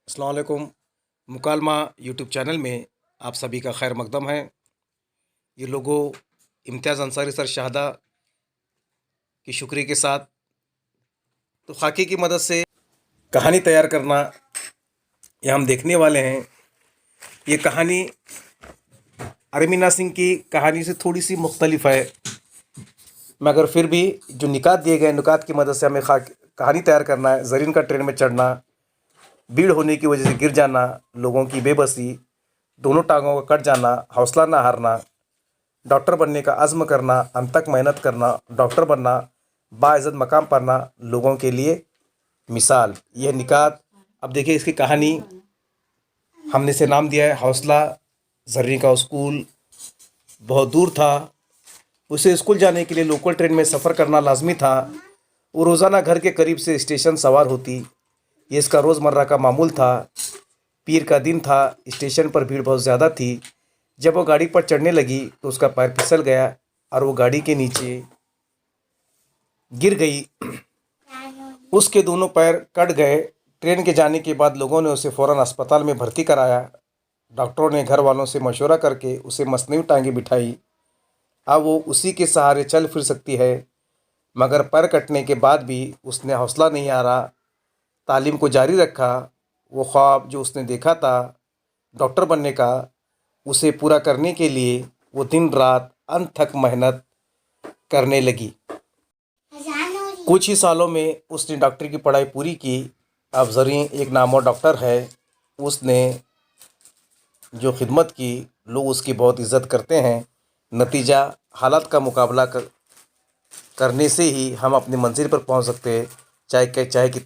अस्सलाम वालेकुम। मुकालमा YouTube channel में आप सभी का खैर मकदम है। ये लोगों इम्तियाज़ अंसारी सर शहादा की शुक्रिया के साथ तो खाकी की मदद से कहानी तैयार करना ये हम देखने वाले हैं। ये कहानी अरमीना सिंह की कहानी से थोड़ी सी मुख्तलिफ है, मगर फिर भी जो निकात दिए गए निकात की मदद से हमें कहानी तैयार करना है। ज़रीन का ट्रेन में चढ़ना, भीड़ होने की वजह से गिर जाना, लोगों की बेबसी, दोनों टांगों का कट जाना, हौसला ना हारना, डॉक्टर बनने का अज़्म करना, अंत तक मेहनत करना, डॉक्टर बनना, बाइज़्ज़त मकाम पाना, लोगों के लिए मिसाल। यह निकात। अब देखिए इसकी कहानी। हमने इसे नाम दिया है हौसला। ज़र्री का स्कूल बहुत दूर था। उसे स्कूल जाने के लिए लोकल ट्रेन में सफ़र करना लाजमी था। वो रोज़ाना घर के करीब से स्टेशन सवार होती। ये इसका रोज़मर्रा का मामूल था। पीर का दिन था। स्टेशन पर भीड़ बहुत ज़्यादा थी। जब वो गाड़ी पर चढ़ने लगी तो उसका पैर फिसल गया और वो गाड़ी के नीचे गिर गई। उसके दोनों पैर कट गए। ट्रेन के जाने के बाद लोगों ने उसे फ़ौरन अस्पताल में भर्ती कराया। डॉक्टरों ने घर वालों से मशवरा करके उसे मसनूई टांगें बिठाई। अब वो उसी के सहारे चल फिर सकती है, मगर पैर कटने के बाद भी उसने हौसला नहीं हारा, तालीम को जारी रखा। वो ख्वाब जो उसने देखा था डॉक्टर बनने का, उसे पूरा करने के लिए वो दिन रात अंत तक मेहनत करने लगी। कुछ ही सालों में उसने डॉक्टर की पढ़ाई पूरी की। अब ज़रीन एक नामवर डॉक्टर है। उसने जो खिदमत की, लोग उसकी बहुत इज़्ज़त करते हैं। नतीजा, हालात का मुकाबला करने से ही हम अपनी मंजिल पर पहुंच सकते हैं, चाहे कितनी